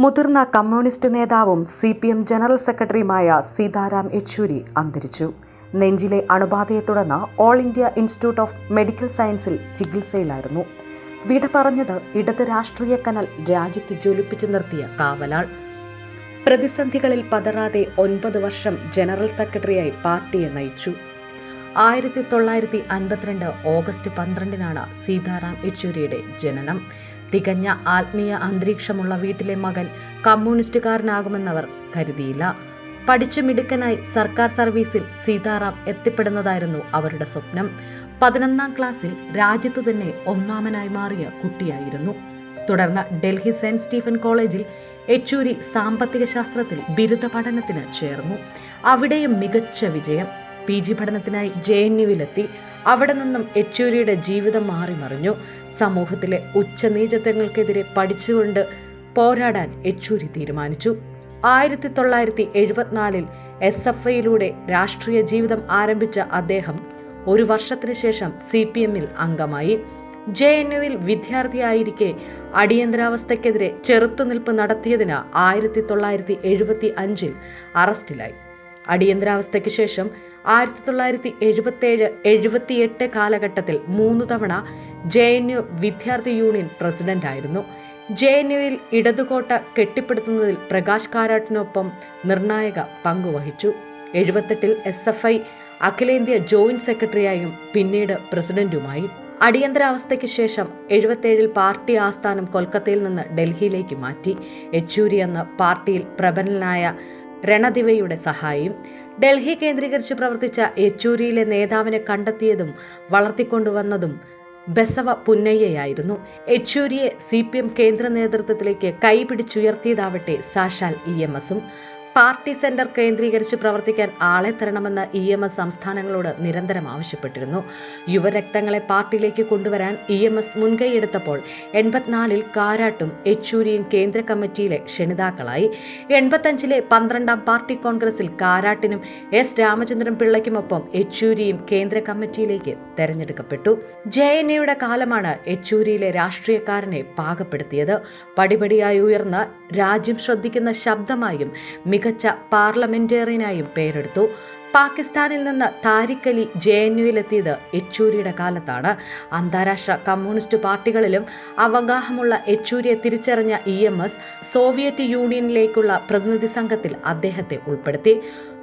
മുതിർന്ന കമ്മ്യൂണിസ്റ്റ് നേതാവും CPM general സെക്രട്ടറിയുമായ സീതാറാം യെച്ചൂരി അന്തരിച്ചു. നെഞ്ചിലെ അണുബാധയെ തുടർന്ന് all India institute of medical സയൻസിൽ ചികിത്സയിലായിരുന്നു. വിട പറഞ്ഞത് ഇടത് രാഷ്ട്രീയ കനൽ രാജ്യത്ത് ജ്വലിപ്പിച്ചു നിർത്തിയ കാവലാൾ. പ്രതിസന്ധികളിൽ പതറാതെ 9 വർഷം ജനറൽ സെക്രട്ടറിയായി പാർട്ടിയെ നയിച്ചു. 1952 ഓഗസ്റ്റ് 12 സീതാറാം യെച്ചൂരിയുടെ ജനനം. തികഞ്ഞ ആത്മീയ അന്തരീക്ഷമുള്ള വീട്ടിലെ മകൻ കമ്മ്യൂണിസ്റ്റുകാരനാകുമെന്നവർ കരുതിയില്ല. പഠിച്ചു മിടുക്കനായി സർക്കാർ സർവീസിൽ സീതാറാം എത്തിപ്പെടുന്നതായിരുന്നു അവരുടെ സ്വപ്നം. 11ാം ക്ലാസ്സിൽ രാജ്യത്തു തന്നെ ഒന്നാമനായി മാറിയ കുട്ടിയായിരുന്നു. തുടർന്ന് ഡൽഹി സെന്റ് സ്റ്റീഫൻ കോളേജിൽ യെച്ചൂരി സാമ്പത്തിക ശാസ്ത്രത്തിൽ ബിരുദ പഠനത്തിന് ചേർന്നു. അവിടെയും മികച്ച വിജയം. PG പഠനത്തിനായി JNUവിലെത്തി. അവിടെ നിന്നും യെച്ചൂരിയുടെ ജീവിതം മാറിമറിഞ്ഞു. സമൂഹത്തിലെ ഉച്ചനീചത്വങ്ങൾക്കെതിരെ പഠിച്ചുകൊണ്ട് പോരാടാൻ യെച്ചൂരി തീരുമാനിച്ചു. 1974 SFIയിലൂടെ രാഷ്ട്രീയ ജീവിതം ആരംഭിച്ച അദ്ദേഹം 1 വർഷത്തിനു ശേഷം CPMൽ അംഗമായി. JNUവിൽ വിദ്യാർത്ഥിയായിരിക്കെ അടിയന്തരാവസ്ഥയ്ക്കെതിരെ ചെറുത്തുനിൽപ്പ് നടത്തിയതിന് 1975 അറസ്റ്റിലായി. അടിയന്തരാവസ്ഥയ്ക്ക് ശേഷം 1977-78 കാലഘട്ടത്തിൽ 3 തവണ JNU വിദ്യാർത്ഥി യൂണിയൻ പ്രസിഡന്റായിരുന്നു. JNUവിൽ ഇടതുകോട്ട കെട്ടിപ്പടുക്കുന്നതിൽ പ്രകാശ് കാരാട്ടിനൊപ്പം നിർണായക പങ്കുവഹിച്ചു. 78 SFI അഖിലേന്ത്യാ ജോയിന്റ് സെക്രട്ടറിയായും പിന്നീട് പ്രസിഡന്റുമായി. അടിയന്തരാവസ്ഥയ്ക്ക് ശേഷം 77 പാർട്ടി ആസ്ഥാനം കൊൽക്കത്തയിൽ നിന്ന് ഡൽഹിയിലേക്ക് മാറ്റി. യെച്ചൂരി എന്ന പാർട്ടിയിൽ പ്രബലനായ രണദിവയുടെ സഹായിയും. ഡൽഹി കേന്ദ്രീകരിച്ച് പ്രവർത്തിച്ച യെച്ചൂരിയിലെ നേതാവിനെ കണ്ടെത്തിയതും വളർത്തിക്കൊണ്ടുവന്നതും ബസവ പുന്നയ്യയായിരുന്നു. യെച്ചൂരിയെ CPM കേന്ദ്ര നേതൃത്വത്തിലേക്ക് കൈപിടിച്ചുയർത്തിയതാവട്ടെ സാക്ഷാൽ EMSഉം. പാർട്ടി സെന്റർ കേന്ദ്രീകരിച്ച് പ്രവർത്തിക്കാൻ ആളെ തരണമെന്ന് EMS സംസ്ഥാനങ്ങളോട് നിരന്തരം ആവശ്യപ്പെട്ടിരുന്നു. യുവരക്തങ്ങളെ പാർട്ടിയിലേക്ക് കൊണ്ടുവരാൻ EMS മുൻകൈയെടുത്തപ്പോൾ 84 കാരാട്ടും യെച്ചൂരിയും കേന്ദ്ര കമ്മിറ്റിയിലെ ക്ഷണിതാക്കളായി. 85 12ാം പാർട്ടി കോൺഗ്രസിൽ കാരാട്ടിനും S രാമചന്ദ്രൻ പിള്ളയ്ക്കുമൊപ്പം യെച്ചൂരിയും കേന്ദ്ര കമ്മിറ്റിയിലേക്ക് തെരഞ്ഞെടുക്കപ്പെട്ടു. JNUയുടെ കാലമാണ് യെച്ചൂരിയിലെ രാഷ്ട്രീയക്കാരനെ പാകപ്പെടുത്തിയത്. പടിപടിയായി ഉയർന്ന് രാജ്യം ശ്രദ്ധിക്കുന്ന ശബ്ദമായും മികച്ച പാർലമെന്റേറിയനായും പേരെടുത്തു. പാകിസ്ഥാനിൽ നിന്ന് താരിഖ് അലി JNUവിലെത്തിയത് യെച്ചൂരിയുടെ കാലത്താണ്. അന്താരാഷ്ട്ര കമ്മ്യൂണിസ്റ്റ് പാർട്ടികളിലും അവഗാഹമുള്ള യെച്ചൂരിയെ തിരിച്ചറിഞ്ഞ EMS സോവിയറ്റ് യൂണിയനിലേക്കുള്ള പ്രതിനിധി സംഘത്തിൽ അദ്ദേഹത്തെ ഉൾപ്പെടുത്തി.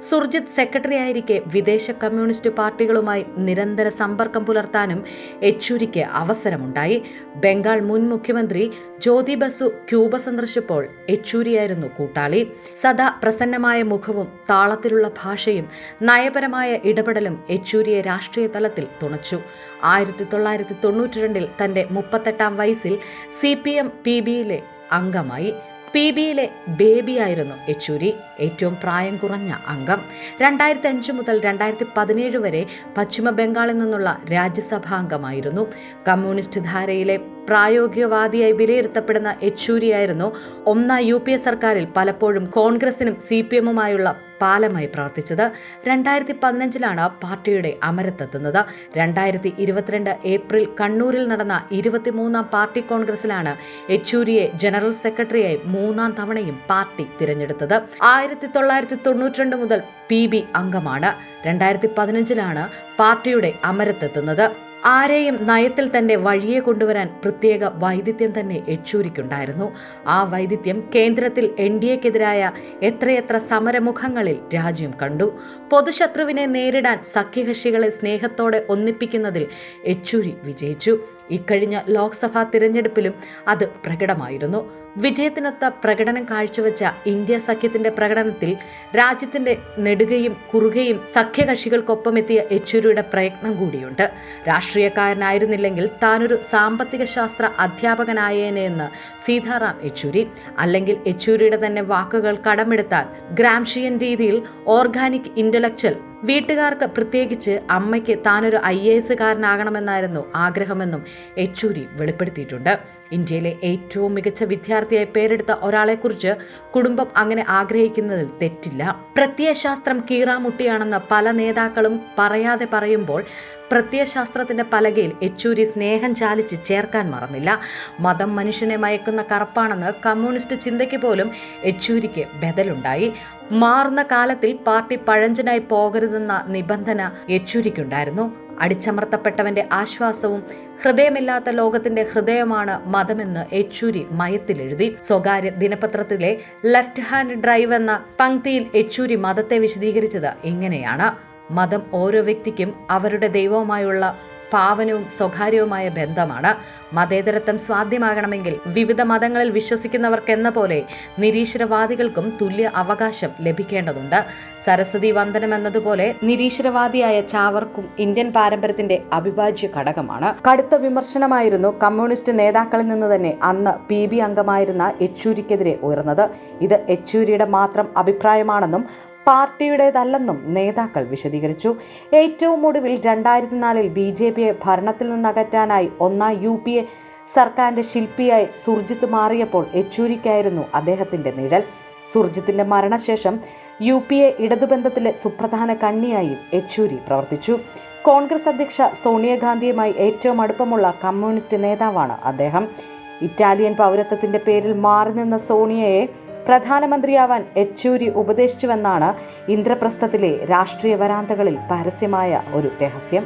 സുർജിത് സെക്രട്ടറിയായിരിക്കെ വിദേശ കമ്മ്യൂണിസ്റ്റ് പാർട്ടികളുമായി നിരന്തര സമ്പർക്കം പുലർത്താനും യെച്ചൂരിക്ക് അവസരമുണ്ടായി. ബംഗാൾ മുൻ മുഖ്യമന്ത്രി ജ്യോതി ബസു ക്യൂബ സന്ദർശിച്ചപ്പോൾ യെച്ചൂരിയായിരുന്നു കൂട്ടാളി. സദാ പ്രസന്നമായ മുഖവും താളത്തിലുള്ള ഭാഷയും നയപരമായ ഇടപെടലും യെച്ചൂരിയെ രാഷ്ട്രീയ തലത്തിൽ തുണച്ചു. 1992 തന്റെ 38ാം വയസ്സിൽ CPM PBയിലെ അംഗമായി. PBയിലെ ബേബിയായിരുന്നു യെച്ചൂരി, ഏറ്റവും പ്രായം കുറഞ്ഞ അംഗം. 2005 മുതൽ 2017 വരെ പശ്ചിമ ബംഗാളിൽ നിന്നുള്ള രാജ്യസഭാ അംഗമായിരുന്നു. കമ്മ്യൂണിസ്റ്റ് ധാരയിലെ പ്രായോഗികവാദിയായി വിലയിരുത്തപ്പെടുന്ന യെച്ചൂരിയായിരുന്നു 1ാം UPA സർക്കാരിൽ പലപ്പോഴും കോൺഗ്രസിനും CPMുമായുള്ള പാലമായി പ്രവർത്തിച്ചത്. 2015 പാർട്ടിയുടെ അമരത്തെത്തുന്നത്. 2022 ഏപ്രിൽ കണ്ണൂരിൽ നടന്ന 23ാം പാർട്ടി കോൺഗ്രസിലാണ് യെച്ചൂരിയെ ജനറൽ സെക്രട്ടറിയായി 3ാം തവണയും പാർട്ടി തിരഞ്ഞെടുത്തത്. 1992 മുതൽ PB അംഗമാണ്. 2015 പാർട്ടിയുടെ അമരത്തെത്തുന്നത്. ആരെയും നയത്തിൽ തന്റെ വഴിയെ കൊണ്ടുവരാൻ പ്രത്യേക വൈദഗ്ധ്യം തന്നെ യെച്ചൂരിക്കുണ്ടായിരുന്നു. ആ വൈദഗ്ധ്യം കേന്ദ്രത്തിൽ NDAക്കെതിരായ എത്രയെത്ര സമരമുഖങ്ങളിൽ രാജ്യം കണ്ടു. പൊതുശത്രുവിനെ നേരിടാൻ സഖ്യകക്ഷികളെ സ്നേഹത്തോടെ ഒന്നിപ്പിക്കുന്നതിൽ യെച്ചൂരി വിജയിച്ചു. ഇക്കഴിഞ്ഞ ലോക്സഭാ തിരഞ്ഞെടുപ്പിലും അത് പ്രകടമായിരുന്നു. വിജയത്തിനൊത്ത പ്രകടനം കാഴ്ചവെച്ച ഇന്ത്യ സഖ്യത്തിന്റെ പ്രകടനത്തിൽ രാജ്യത്തിന്റെ നെടുകയും കുറുകയും സഖ്യകക്ഷികൾക്കൊപ്പമെത്തിയ യെച്ചൂരിയുടെ പ്രയത്നം കൂടിയുണ്ട്. രാഷ്ട്രീയക്കാരനായിരുന്നില്ലെങ്കിൽ താനൊരു സാമ്പത്തിക ശാസ്ത്ര അധ്യാപകനായേനെന്ന് സീതാറാം യെച്ചൂരി. അല്ലെങ്കിൽ യെച്ചൂരിയുടെ തന്നെ വാക്കുകൾ കടമെടുത്താൽ ഗ്രാംഷിയൻ രീതിയിൽ ഓർഗാനിക് ഇന്റലക്ച്വൽ. വീട്ടുകാർക്ക്, പ്രത്യേകിച്ച് അമ്മയ്ക്ക് താനൊരു IAS കാരനാകണമെന്നായിരുന്നു ആഗ്രഹമെന്നും യെച്ചൂരി വെളിപ്പെടുത്തിയിട്ടുണ്ട്. ഇന്ത്യയിലെ ഏറ്റവും മികച്ച വിദ്യാർത്ഥിയായി പേരെടുത്ത ഒരാളെക്കുറിച്ച് കുടുംബം അങ്ങനെ ആഗ്രഹിക്കുന്നതിൽ തെറ്റില്ല. പ്രത്യയശാസ്ത്രം കീറാമുട്ടിയാണെന്ന് പല നേതാക്കളും പറയാതെ പറയുമ്പോൾ പ്രത്യയശാസ്ത്രത്തിന്റെ പലകയിൽ യെച്ചൂരി സ്നേഹം ചാലിച്ച് ചേർക്കാൻ മറന്നില്ല. മതം മനുഷ്യനെ മയക്കുന്ന കറുപ്പാണെന്ന് കമ്മ്യൂണിസ്റ്റ് ചിന്തയ്ക്ക് പോലും യെച്ചൂരിക്ക് ബദലുണ്ടായി. മാറുന്ന കാലത്തിൽ പാർട്ടി പഴഞ്ചനായി പോകരുതെന്ന നിബന്ധന യെച്ചൂരിക്കുണ്ടായിരുന്നു. അടിച്ചമർത്തപ്പെട്ടവന്റെ ആശ്വാസവും ഹൃദയമില്ലാത്ത ലോകത്തിന്റെ ഹൃദയമാണ് മതമെന്ന് യെച്ചൂരി മയത്തിലെഴുതി. സ്വകാര്യ ദിനപത്രത്തിലെ ലെഫ്റ്റ് ഹാൻഡ് ഡ്രൈവ് എന്ന പങ്ക്തിയിൽ യെച്ചൂരി മതത്തെ വിശദീകരിച്ചത് ഇങ്ങനെയാണ്: മതം ഓരോ വ്യക്തിക്കും അവരുടെ ദൈവവുമായുള്ള പാവനവും സ്വകാര്യവുമായ ബന്ധമാണ്. മതേതരത്വം സാധ്യമാകണമെങ്കിൽ വിവിധ മതങ്ങളിൽ വിശ്വസിക്കുന്നവർക്കെന്ന പോലെ നിരീശ്വരവാദികൾക്കും തുല്യ അവകാശം ലഭിക്കേണ്ടതുണ്ട്. സരസ്വതി വന്ദനം എന്നതുപോലെ നിരീശ്വരവാദിയായ ചാവർക്കും ഇന്ത്യൻ പാരമ്പര്യത്തിന്റെ അവിഭാജ്യ ഘടകമാണ്. കടുത്ത വിമർശനമായിരുന്നു കമ്മ്യൂണിസ്റ്റ് നേതാക്കളിൽ നിന്ന് തന്നെ അന്ന് PB അംഗമായിരുന്ന യെച്ചൂരിക്കെതിരെ ഉയർന്നത്. ഇത് യെച്ചൂരിയുടെ മാത്രം അഭിപ്രായമാണെന്നും പാർട്ടിയുടേതല്ലെന്നും നേതാക്കൾ വിശദീകരിച്ചു. ഏറ്റവും ഒടുവിൽ 2004 BJPയെ ഭരണത്തിൽ നിന്നകറ്റാനായി ഒന്നാം UPA സർക്കാരിന്റെ ശില്പിയായി സുർജിത്ത് മാറിയപ്പോൾ യെച്ചൂരിക്കായിരുന്നു അദ്ദേഹത്തിന്റെ നിഴൽ. സുർജിത്തിന്റെ മരണശേഷം UPA ഇടതുബന്ധത്തിലെ സുപ്രധാന കണ്ണിയായും യെച്ചൂരി പ്രവർത്തിച്ചു. കോൺഗ്രസ് അധ്യക്ഷ സോണിയാഗാന്ധിയുമായി ഏറ്റവും അടുപ്പമുള്ള കമ്മ്യൂണിസ്റ്റ് നേതാവാണ് അദ്ദേഹം. ഇറ്റാലിയൻ പൗരത്വത്തിന്റെ പേരിൽ മാറി നിന്ന സോണിയയെ പ്രധാനമന്ത്രിയാവാൻ യെച്ചൂരി ഉപദേശിച്ചുവെന്നാണ് ഇന്ദ്രപ്രസ്ഥത്തിലെ രാഷ്ട്രീയ വരാന്തകളിൽ പരസ്യമായ ഒരു രഹസ്യം.